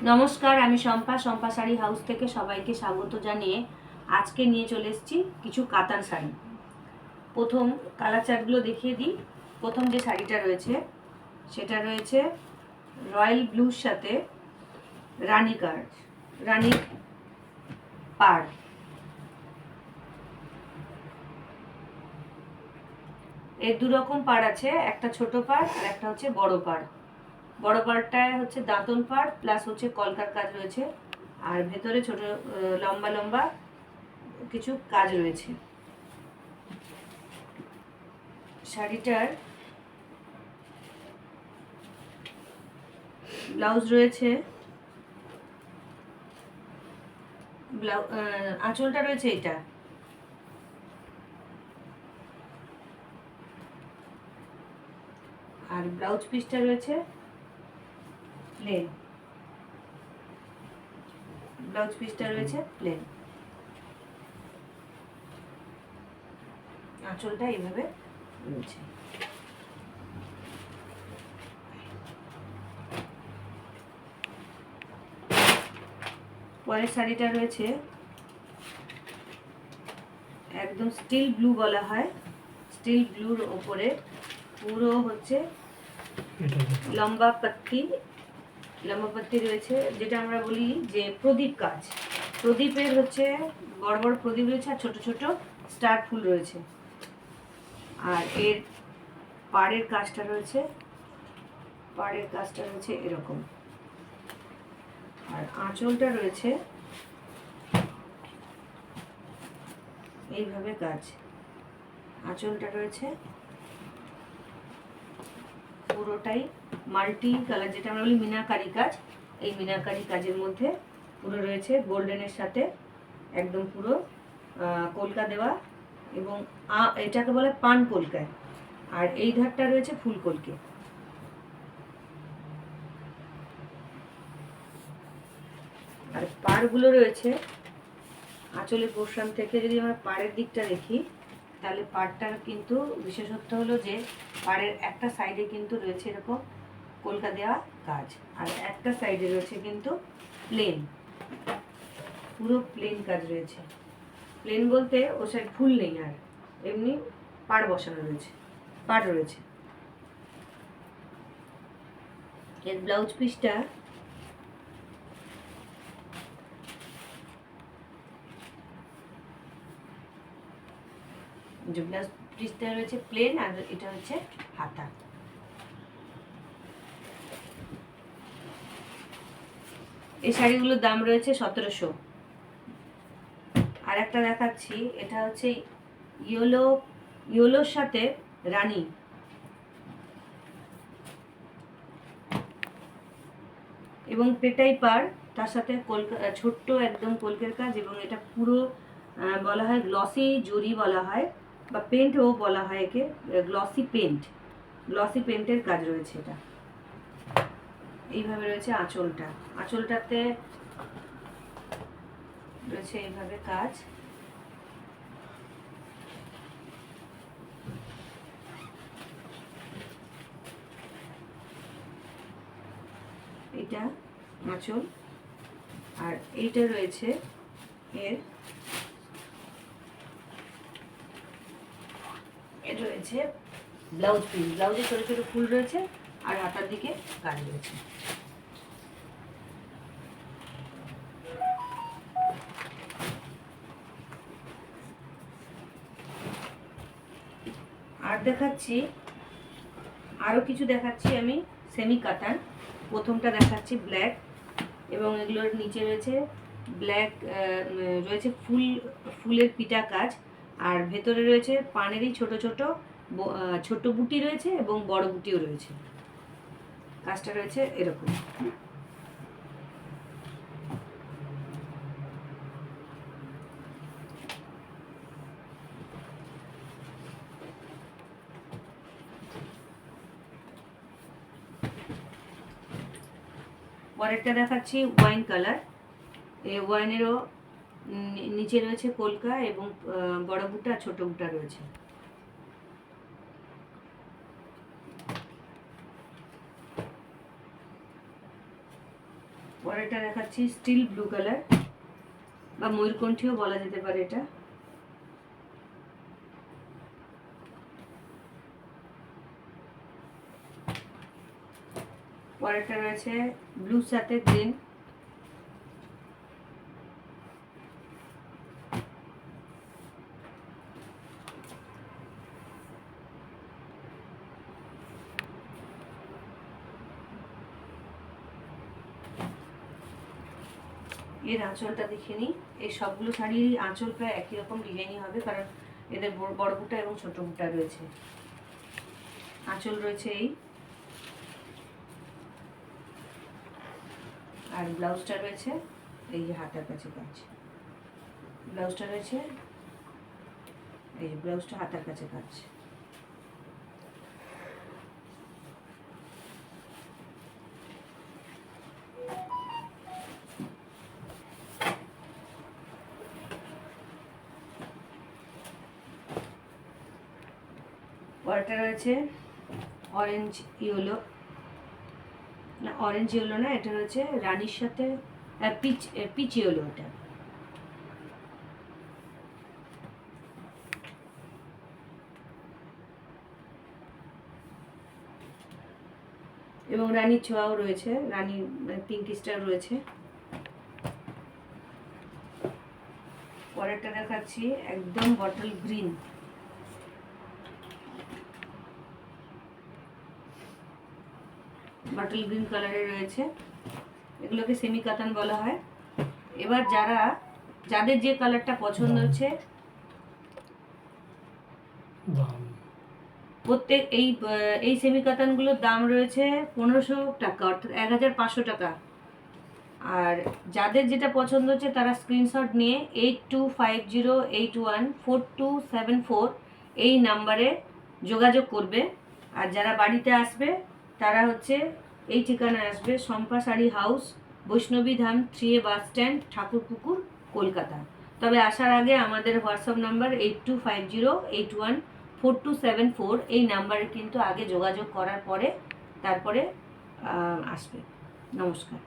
নমস্কার, আমি শম্পা শাড়ি হাউস থেকে সবাইকে স্বাগত জানিয়ে আজকে নিয়ে চলে এসেছি কিছু কাতান শাড়ি। প্রথম কালার চার্টগুলো দেখিয়ে দিই। প্রথম যে শাড়িটা রয়েছে সেটা রয়েছে রয়্যাল ব্লুর সাথে রানী পাড়। এর দু রকম পাড় আছে, একটা ছোট পাড় আর একটা হচ্ছে বড় পাড়। বড় পাড়টায় হচ্ছে দাঁতন পাড় প্লাস হচ্ছে কলকার কাজ রয়েছে, আর ভেতরে ছোট লম্বা লম্বা কিছু কাজ রয়েছে। শাড়িটার ব্লাউজ রয়েছে, আঁচলটা রয়েছে এটা, আর ব্লাউজ পিসটা রয়েছে প্লেন। ব্লাউজ পিসটা রয়েছে প্লেন, আঁচলটা এইভাবে রয়েছে। পরের শাড়িটা রয়েছে একদম স্টিল ব্লু বলা হয়। স্টিল ব্লুর ওপরে পুরো হচ্ছে লম্বা পাত্তি রয়েছে, যেটা আমরা বলি যে প্রদীপ কাজ। প্রদীপের হচ্ছে বড় বড় প্রদীপ রয়েছে আর ছোট ছোট স্টার ফুল রয়েছে। আর এর পাড়ের কাজটা রয়েছে এরকম, আর আঁচলটা রয়েছে এইভাবে কাজ। আঁচলটা রয়েছে পুরোটাই মাল্টি কালার, যেটা আমরা বলি মিনাকারি কাজ। এই মিনাকারি কাজের মধ্যে পুরো রয়েছে গোল্ডেনের সাথে একদম পুরো কলকা দেওয়া, এবং এটাকে বলে পান কলকায়। আর এই ধারটা রয়েছে ফুল কলকে। আর পাড়গুলো রয়েছে আঁচলের পোর্শন থেকে। যদি আমরা পাড়ের দিকটা দেখি তাহলে পাড়টার কিন্তু বিশেষত্ব হলো যে পাড়ের একটা সাইডে কিন্তু রয়েছে এরকম কলকা দেওয়া কাজ, আর একটা সাইডে রয়েছে কিন্তু প্লেন, পুরো প্লেন কাজ রয়েছে। প্লেন বলতে ও সাইড ফুল নেই, আর এমনি পাড় বসানো রয়েছে, পাড় রয়েছে। এর ব্লাউজ পিসটা যে ব্লাউজ পিসটা রয়েছে প্লেন, আর এটা হচ্ছে হাতা। এই শাড়িগুলোর দাম রয়েছে 1700। আর একটা দেখাচ্ছি, এটা হচ্ছে ইয়েলোর সাথে রানী। এবং পেটাই পাড়, তার সাথে ছোট্ট একদম কলকের কাজ, এবং এটা পুরো বলা হয় গ্লসি জরি বলা হয়, বা পেন্টও বলা হয় একে, গ্লসি পেন্টের কাজ রয়েছে এটা। এইভাবে রয়েছে আঁচলটাতে রয়েছে এইভাবে কাজ। এটা আঁচল, আর এইটা রয়েছে এর রয়েছে ব্লাউজ পিস। ব্লাউজে ছোট ছোট ফুল রয়েছে আর হাতার দিকে কাজ রয়েছে। আর দেখাচ্ছি আরও কিছু দেখাচ্ছি আমি সেমি কাতান। প্রথমটা দেখাচ্ছি ব্ল্যাক, এবং এগুলোর নিচে রয়েছে ব্ল্যাক, রয়েছে ফুলের পিটা কাজ, আর ভেতরে রয়েছে পানেরই ছোট ছোট ছোট বুটি রয়েছে এবং বড় বুটিও রয়েছে। কাজটা রয়েছে এরকম। পরেরটা দেখাচ্ছি ওয়াইন কালার। এই ওয়াইনেরও নিচে রয়েছে কলকা, এবং বড় বুটা ছোট বুটা রয়েছে। পরেরটা দেখাচ্ছি স্টিল ব্লু কালার বা ময়ূরকণ্ঠীও বলা যেতে পারে এটা। পরেরটা রয়েছে ব্লু সাথে গ্রিন। এর আঁচলটা দেখে নিই। এই সবগুলো শাড়ির আঁচল প্রায় একই রকম ডিজাইনই হবে, কারণ এদের বড় বুটা এবং ছোট বুটা রয়েছে। আঁচল রয়েছে এই, আর ব্লাউজটা রয়েছে এই যে হাতার কাছে কাজ। ব্লাউজটা রয়েছে এই যে, ব্লাউজটা হাতার কাছে কাজ। পরেরটা রয়েছে অরেঞ্জ ইয়েলো, না অরেঞ্জ ইয়েলো না, এটা রয়েছে রানীর সাথে পিচ ইয়েলো এটা। এবং রানীর ছোঁয়াও রয়েছে, রানী পিঙ্ক স্টার রয়েছে। পরেরটা দেখাচ্ছি একদম বটল গ্রিন। বটল গ্রিন কালারের রয়েছে, এগুলোকে সেমি কাতান বলা হয়। এবার যাদের যে কালারটা পছন্দ হচ্ছে, প্রত্যেক এই সেমি কাতানগুলোর দাম রয়েছে 1500 টাকা, অর্থাৎ 1500 টাকা। আর যাদের যেটা পছন্দ হচ্ছে তারা স্ক্রিনশট নিয়ে 8250814274 এই নাম্বারে যোগাযোগ করবে। আর যারা বাড়িতে আসবে তারা হচ্ছে এই ঠিকানায় আসবে, শম্পা শাড়ি হাউস, বৈষ্ণবী ধাম 3A bus stand, Thakurpukur, Kolkata. তবে আসার আগে আমাদের হোয়াটসঅ্যাপ নাম্বার 8250814274 এই নাম্বারে কিন্তু আগে যোগাযোগ করার পরে তারপরে আসবে। নমস্কার।